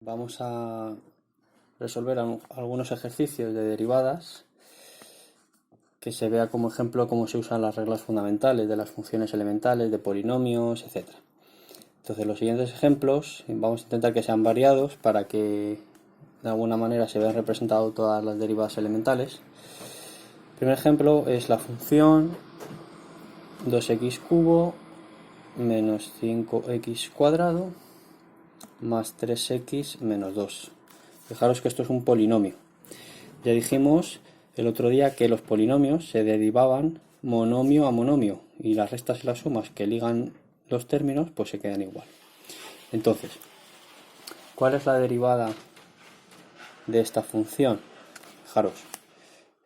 Vamos a resolver algunos ejercicios de derivadas que se vea como ejemplo cómo se usan las reglas fundamentales de las funciones elementales, de polinomios, etc. Entonces los siguientes ejemplos vamos a intentar que sean variados para que de alguna manera se vean representadas todas las derivadas elementales. El primer ejemplo es la función 2x cubo menos 5x cuadrado más 3x menos 2. Fijaros que esto es un polinomio. Ya dijimos el otro día que los polinomios se derivaban monomio a monomio y las restas y las sumas que ligan los términos pues se quedan igual. Entonces, ¿cuál es la derivada de esta función? Fijaros,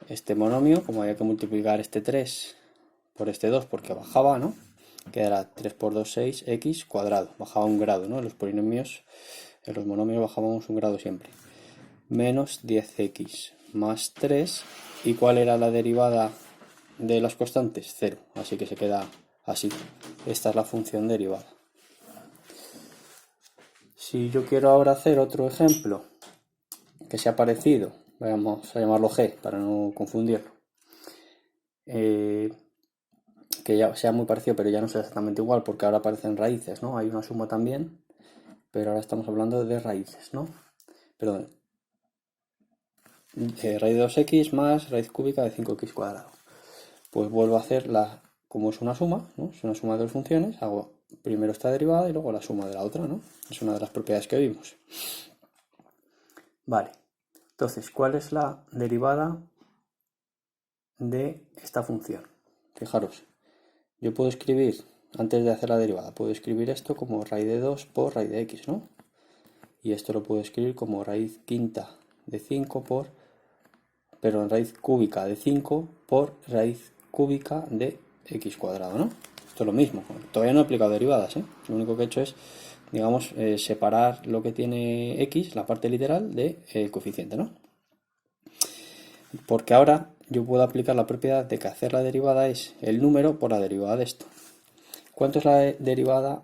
este monomio, como había que multiplicar este 3 por este 2 porque bajaba, ¿no? Quedará 3 por 2, 6, x cuadrado. Bajaba un grado, ¿no? En los polinomios, en los monomios bajábamos un grado siempre. Menos 10x más 3. ¿Y cuál era la derivada de las constantes? 0. Así que se queda así. Esta es la función derivada. Si yo quiero ahora hacer otro ejemplo que sea parecido, vamos a llamarlo g para no confundirlo. Que ya sea muy parecido, pero ya no sea exactamente igual, porque ahora aparecen raíces, ¿no? Hay una suma también, pero ahora estamos hablando de raíces, ¿no? Perdón. Raíz de 2x más raíz cúbica de 5x cuadrado. Pues vuelvo a hacer como es una suma, ¿no? Es una suma de dos funciones, hago primero esta derivada y luego la suma de la otra, ¿no? Es una de las propiedades que vimos. Vale, entonces, ¿cuál es la derivada de esta función? Fijaros, yo puedo escribir, antes de hacer la derivada, puedo escribir esto como raíz de 2 por raíz de x, ¿no? Y esto lo puedo escribir como raíz quinta de 5 por, perdón, raíz cúbica de 5 por raíz cúbica de x cuadrado, ¿no? Esto es lo mismo, todavía no he aplicado derivadas, ¿eh? Lo único que he hecho es, digamos, separar lo que tiene x, la parte literal, del coeficiente, ¿no? Porque ahora yo puedo aplicar la propiedad de que hacer la derivada es el número por la derivada de esto. ¿Cuánto es la derivada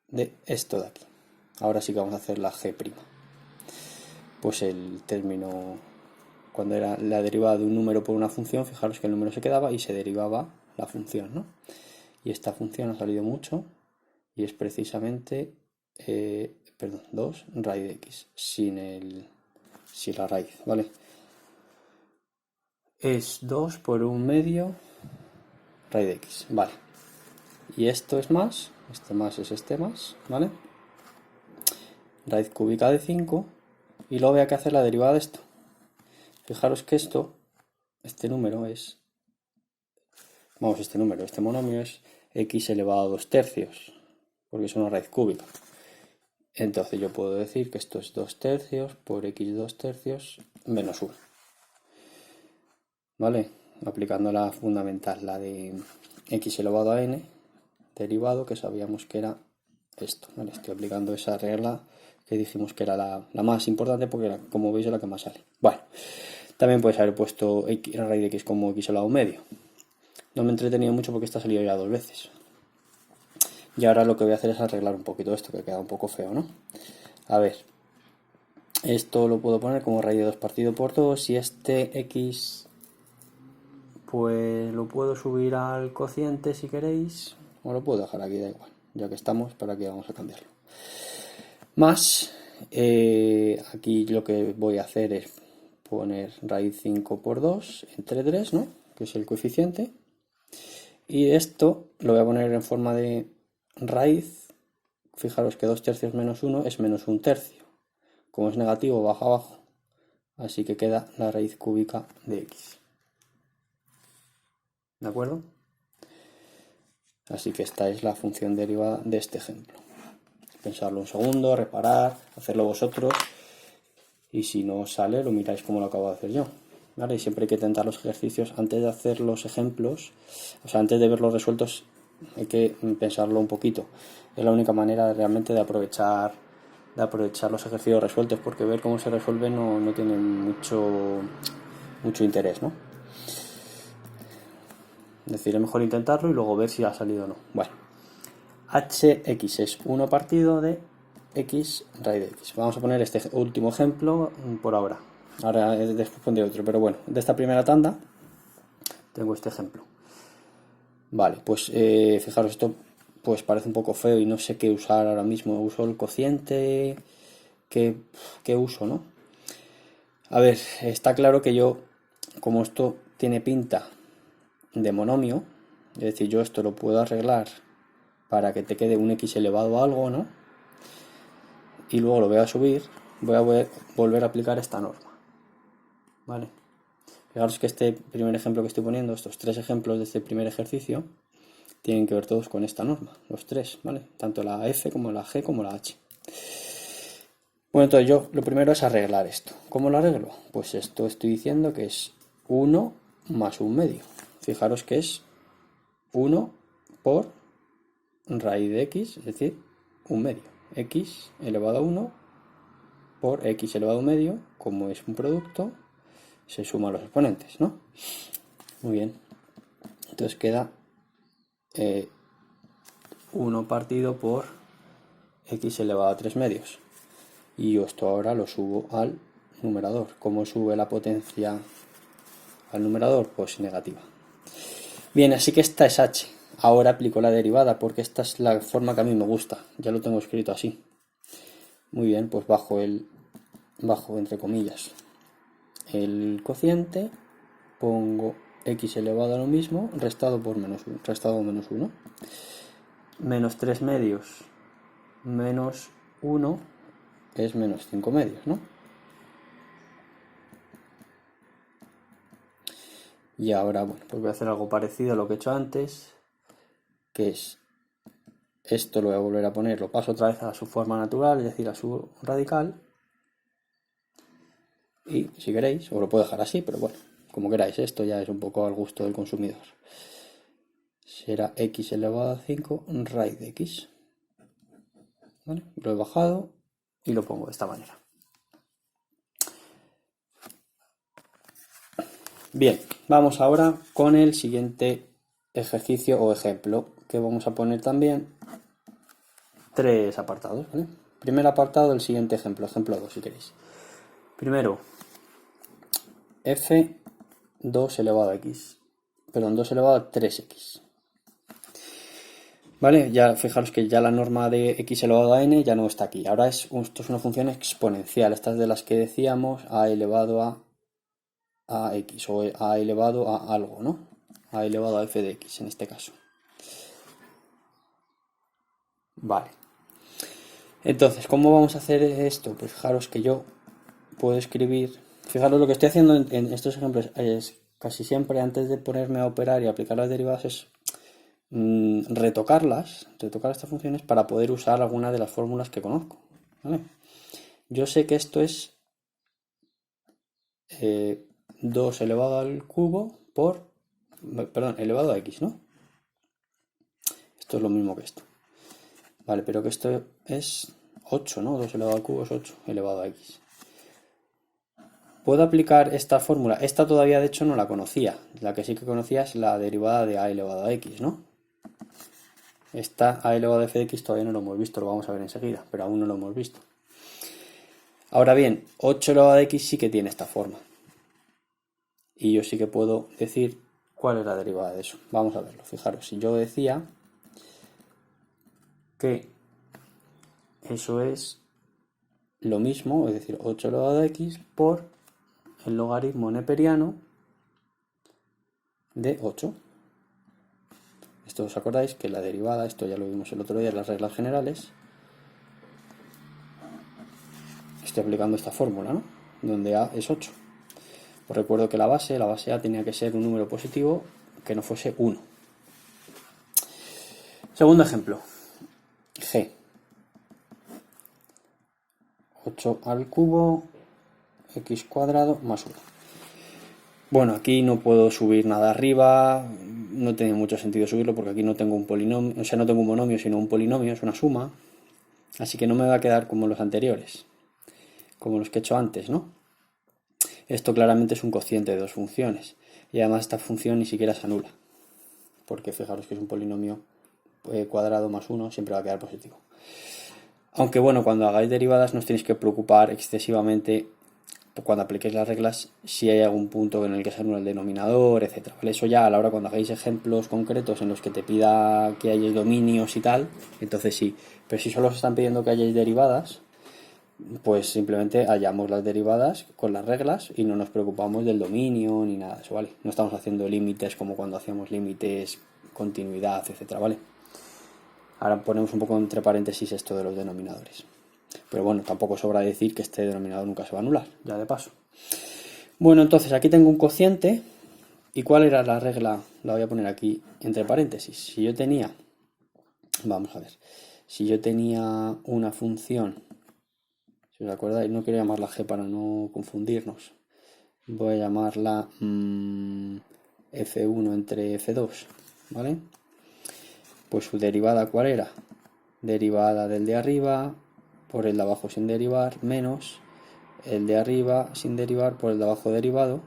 de esto de aquí? Ahora sí que vamos a hacer la g'. Pues el término, cuando era la derivada de un número por una función, fijaros que el número se quedaba y se derivaba la función, ¿no? Y esta función ha salido mucho y es precisamente 2 raíz de x sin la raíz, ¿vale? Es 2 por 1 medio raíz de x, vale. Y esto es más, este más es este más, ¿vale? Raíz cúbica de 5 y luego voy a hacer la derivada de esto. Fijaros que este número es, este monomio es x elevado a 2 tercios, porque es una raíz cúbica. Entonces yo puedo decir que esto es 2 tercios por x 2 tercios menos 1. ¿Vale? Aplicando la fundamental, la de x elevado a n, derivado, que sabíamos que era esto. ¿Vale? Estoy aplicando esa regla que dijimos que era la más importante porque, como veis, es la que más sale. Bueno, también puedes haber puesto la raíz de x como x elevado a medio. No me he entretenido mucho porque esta ha salido ya 2 veces. Y ahora lo que voy a hacer es arreglar un poquito esto, que queda un poco feo, ¿no? A ver, esto lo puedo poner como raíz de 2 partido por 2 y este x pues lo puedo subir al cociente si queréis, o lo puedo dejar aquí, da igual, ya que estamos, para que vamos a cambiarlo. Más, aquí lo que voy a hacer es poner raíz 5 por 2 entre 3, ¿no? Que es el coeficiente. Y esto lo voy a poner en forma de raíz. Fijaros que 2 tercios menos 1 es menos 1 tercio. Como es negativo, baja abajo. Así que queda la raíz cúbica de x. ¿De acuerdo? Así que esta es la función derivada de este ejemplo. Pensarlo un segundo, reparar, hacerlo vosotros. Y si no os sale, lo miráis como lo acabo de hacer yo. ¿Vale? Y siempre hay que tentar los ejercicios antes de hacer los ejemplos, o sea, antes de verlos resueltos, hay que pensarlo un poquito. Es la única manera realmente de aprovechar los ejercicios resueltos, porque ver cómo se resuelven no tiene mucho interés, ¿no? Es decir, es mejor intentarlo y luego ver si ha salido o no. Bueno, hx es 1 partido de x raíz de x. Vamos a poner este último ejemplo por ahora. Ahora después pondré otro, pero bueno, de esta primera tanda tengo este ejemplo. Vale, pues fijaros, esto pues parece un poco feo y no sé qué usar ahora mismo. Uso el cociente, ¿qué uso, no? A ver, está claro que yo, como esto tiene pinta de monomio, es decir, yo esto lo puedo arreglar para que te quede un x elevado a algo, ¿no? Y luego lo voy a subir, voy a volver a aplicar esta norma, ¿vale? Fijaros que este primer ejemplo que estoy poniendo, estos tres ejemplos de este primer ejercicio, tienen que ver todos con esta norma, los tres, ¿vale? Tanto la f como la g como la h. Bueno, entonces yo lo primero es arreglar esto. ¿Cómo lo arreglo? Pues esto estoy diciendo que es 1 más 1/2. Fijaros que es 1 por raíz de x, es decir, 1/2. X elevado a 1 por x elevado a 1/2, como es un producto, se suman los exponentes, ¿no? Muy bien. Entonces queda 1 partido por x elevado a 3/2. Y yo esto ahora lo subo al numerador. ¿Cómo sube la potencia al numerador? Pues negativa. Bien, así que esta es h. Ahora aplico la derivada porque esta es la forma que a mí me gusta. Ya lo tengo escrito así. Muy bien, pues bajo entre comillas el cociente, pongo x elevado a lo mismo, restado por restado menos 1. Menos 3/2 menos 1 es menos 5/2, ¿no? Y ahora, bueno, pues voy a hacer algo parecido a lo que he hecho antes, que es esto lo voy a volver a poner, lo paso otra vez a su forma natural, es decir, a su radical. Y si queréis, os lo puedo dejar así, pero bueno, como queráis, esto ya es un poco al gusto del consumidor. Será x elevado a 5 raíz de x. ¿Vale? Lo he bajado y lo pongo de esta manera. Bien, vamos ahora con el siguiente ejercicio o ejemplo, que vamos a poner también tres apartados, ¿vale? Primer apartado del siguiente ejemplo, ejemplo 2 si queréis. Primero, f2 elevado a x, perdón, 2 elevado a 3x. ¿Vale? Ya fijaros que ya la norma de x elevado a n ya no está aquí. Ahora esto es una función exponencial. Estas de las que decíamos a elevado a x o a elevado a algo, ¿no? A elevado a f de x en este caso. Vale. Entonces, ¿cómo vamos a hacer esto? Pues fijaros que yo puedo escribir... Fijaros lo que estoy haciendo en estos ejemplos es casi siempre antes de ponerme a operar y aplicar las derivadas es retocar estas funciones para poder usar alguna de las fórmulas que conozco, ¿vale? Yo sé que esto es 2 elevado al cubo por, perdón, elevado a x, ¿no? Esto es lo mismo que esto. Vale, pero que esto es 8, ¿no? 2 elevado al cubo es 8 elevado a x. Puedo aplicar esta fórmula. Esta todavía, de hecho, no la conocía. La que sí que conocía es la derivada de a elevado a x, ¿no? Esta a elevado a f de x todavía no lo hemos visto, lo vamos a ver enseguida, pero aún no lo hemos visto. Ahora bien, 8 elevado a x sí que tiene esta forma. Y yo sí que puedo decir cuál es la derivada de eso. Vamos a verlo. Fijaros, si yo decía que eso es lo mismo, es decir, 8 elevado a x por el logaritmo neperiano de 8. Esto os acordáis que la derivada, esto ya lo vimos el otro día en las reglas generales. Estoy aplicando esta fórmula, ¿no? Donde a es 8. Os recuerdo que la base a tenía que ser un número positivo que no fuese 1. Segundo ejemplo, g. 8 al cubo, x cuadrado más 1. Bueno, aquí no puedo subir nada arriba, no tiene mucho sentido subirlo porque aquí no tengo un polinomio, o sea, no tengo un monomio, sino un polinomio, es una suma. Así que no me va a quedar como los anteriores, como los que he hecho antes, ¿no? Esto claramente es un cociente de dos funciones. Y además esta función ni siquiera se anula. Porque fijaros que es un polinomio cuadrado más 1, siempre va a quedar positivo. Aunque bueno, cuando hagáis derivadas no os tenéis que preocupar excesivamente cuando apliquéis las reglas si hay algún punto en el que se anula el denominador, etcétera, ¿vale? Eso ya a la hora cuando hagáis ejemplos concretos en los que te pida que hayáis dominios y tal, entonces sí. Pero si solo os están pidiendo que hayáis derivadas, pues simplemente hallamos las derivadas con las reglas y no nos preocupamos del dominio ni nada de eso, ¿vale? No estamos haciendo límites como cuando hacíamos límites, continuidad, etcétera, ¿vale? Ahora ponemos un poco entre paréntesis esto de los denominadores. Pero bueno, tampoco sobra decir que este denominador nunca se va a anular, ya de paso. Bueno, entonces aquí tengo un cociente. ¿Y cuál era la regla? La voy a poner aquí entre paréntesis. Si yo tenía, vamos a ver, si yo tenía una función, si os acordáis, no quiero llamarla g para no confundirnos. Voy a llamarla f1 entre f2, ¿vale? Pues su derivada, ¿cuál era? Derivada del de arriba por el de abajo sin derivar, menos el de arriba sin derivar por el de abajo derivado,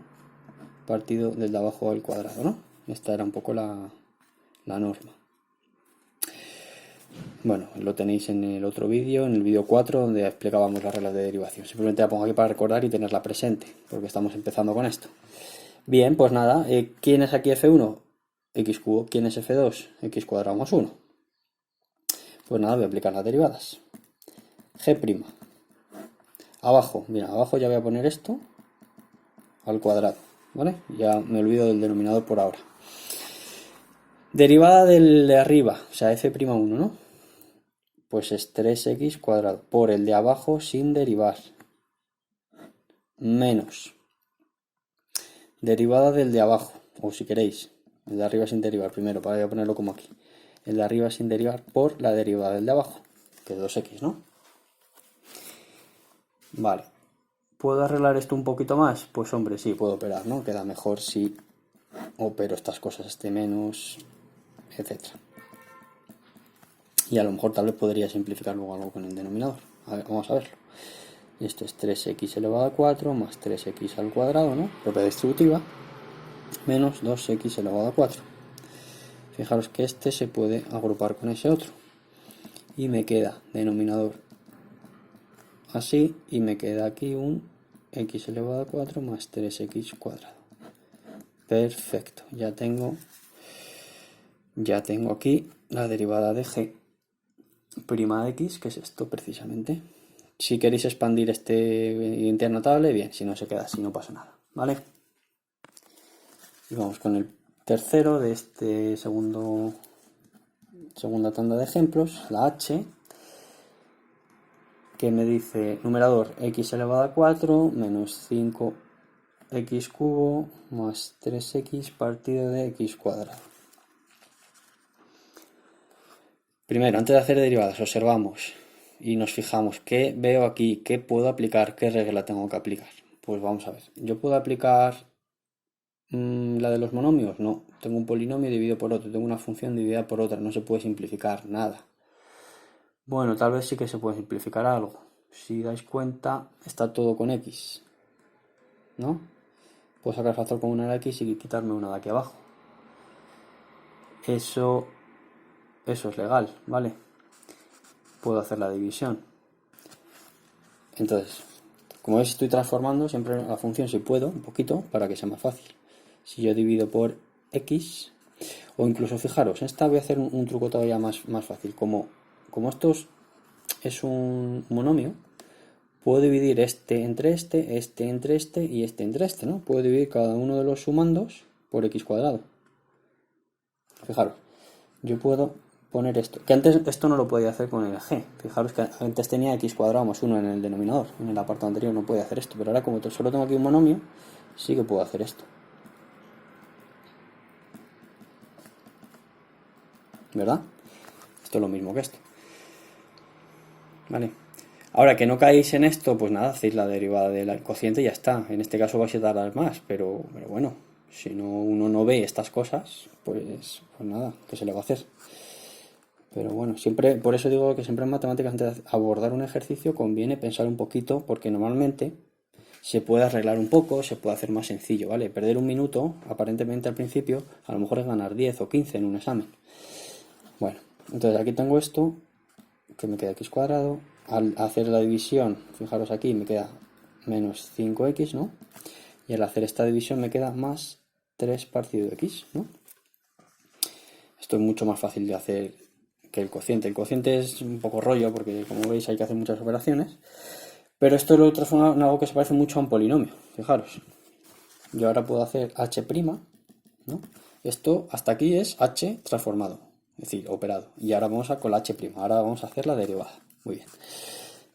partido del de abajo al cuadrado, ¿no? Esta era un poco la norma. Bueno, lo tenéis en el otro vídeo, en el vídeo 4, donde explicábamos las reglas de derivación. Simplemente la pongo aquí para recordar y tenerla presente, porque estamos empezando con esto. Bien, pues nada, ¿quién es aquí f1? X cubo. ¿Quién es f2? X cuadrado más 1. Pues nada, voy a aplicar las derivadas. G'. Abajo, mira, abajo ya voy a poner esto al cuadrado, ¿vale? Ya me olvido del denominador por ahora. Derivada del de arriba, o sea, f'1, ¿no? Pues es 3x cuadrado por el de abajo sin derivar, menos derivada del de abajo, o si queréis, el de arriba sin derivar primero, para ponerlo como aquí. El de arriba sin derivar por la derivada del de abajo, que es 2x, ¿no? Vale. ¿Puedo arreglar esto un poquito más? Pues hombre, sí, puedo operar, ¿no? Queda mejor si opero estas cosas, este menos, etcétera. Y a lo mejor tal vez podría simplificar luego algo con el denominador. A ver, vamos a verlo. Esto es 3x elevado a 4 más 3x al cuadrado, ¿no? Propiedad distributiva, menos 2x elevado a 4. Fijaros que este se puede agrupar con ese otro. Y me queda denominador así, y me queda aquí un x elevado a 4 más 3x cuadrado. Perfecto, ya tengo aquí la derivada de g' de x, que es esto precisamente. Si queréis expandir este interno notable, bien, si no se queda así, no pasa nada, ¿vale? Y vamos con el tercero de este segunda tanda de ejemplos, la h, que me dice numerador x elevado a 4 menos 5x cubo más 3x partido de x cuadrado. Primero, antes de hacer derivadas, observamos y nos fijamos qué veo aquí, qué puedo aplicar, qué regla tengo que aplicar. Pues vamos a ver. ¿Yo puedo aplicar la de los monomios? No. Tengo un polinomio dividido por otro, tengo una función dividida por otra, no se puede simplificar nada. Bueno, tal vez sí que se puede simplificar algo. Si dais cuenta, está todo con x, ¿no? Puedo sacar el factor común a la x y quitarme una de aquí abajo. Eso es legal, ¿vale? Puedo hacer la división. Entonces, como veis, estoy transformando siempre la función si puedo, un poquito, para que sea más fácil. Si yo divido por x, o incluso fijaros, esta voy a hacer un truco todavía más fácil. Como esto es un monomio, puedo dividir este entre este entre este y este entre este, ¿no? Puedo dividir cada uno de los sumandos por x cuadrado. Fijaros, yo puedo poner esto, que antes esto no lo podía hacer con el g. Fijaros que antes tenía x cuadrado más 1 en el denominador, en el apartado anterior no podía hacer esto, pero ahora como solo tengo aquí un monomio, sí que puedo hacer esto. ¿Verdad? Esto es lo mismo que esto. Vale. Ahora que no caéis en esto, pues nada, hacéis la derivada del cociente y ya está. En este caso vais a tardar más, pero bueno, si uno no ve estas cosas, pues nada, ¿qué se le va a hacer? Pero bueno, siempre, por eso digo que siempre en matemáticas antes de abordar un ejercicio conviene pensar un poquito, porque normalmente se puede arreglar un poco, se puede hacer más sencillo, ¿vale? Perder un minuto, aparentemente al principio, a lo mejor es ganar 10 o 15 en un examen. Bueno, entonces aquí tengo esto, que me queda x cuadrado, al hacer la división, fijaros aquí, me queda menos 5x, ¿no? Y al hacer esta división me queda más 3 partido x, ¿no? Esto es mucho más fácil de hacer que el cociente. El cociente es un poco rollo porque, como veis, hay que hacer muchas operaciones. Pero esto lo he transformado en algo que se parece mucho a un polinomio, fijaros. Yo ahora puedo hacer h', ¿no? Esto hasta aquí es h transformado, es decir, operado. Y ahora vamos a con la h'. Ahora vamos a hacer la derivada. Muy bien.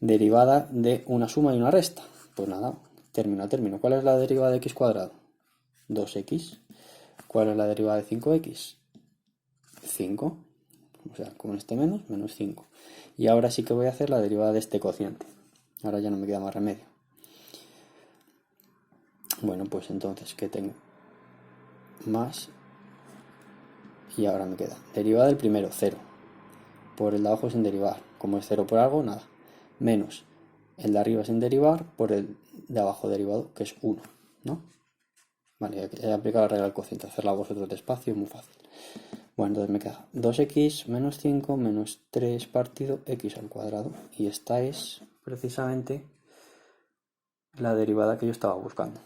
Derivada de una suma y una resta. Pues nada, término a término. ¿Cuál es la derivada de x cuadrado? 2x. ¿Cuál es la derivada de 5x? 5. O sea, con este menos 5. Y ahora sí que voy a hacer la derivada de este cociente. Ahora ya no me queda más remedio. Bueno, pues entonces, ¿qué tengo? Más. Y ahora me queda derivada del primero, 0. Por el de abajo sin derivar. Como es 0 por algo, nada. Menos el de arriba sin derivar por el de abajo derivado, que es 1, ¿no? Vale, he aplicado la regla del cociente. Hacerla vosotros despacio es muy fácil. Bueno, entonces me queda 2x menos 5 menos 3 partido x al cuadrado. Y esta es precisamente la derivada que yo estaba buscando.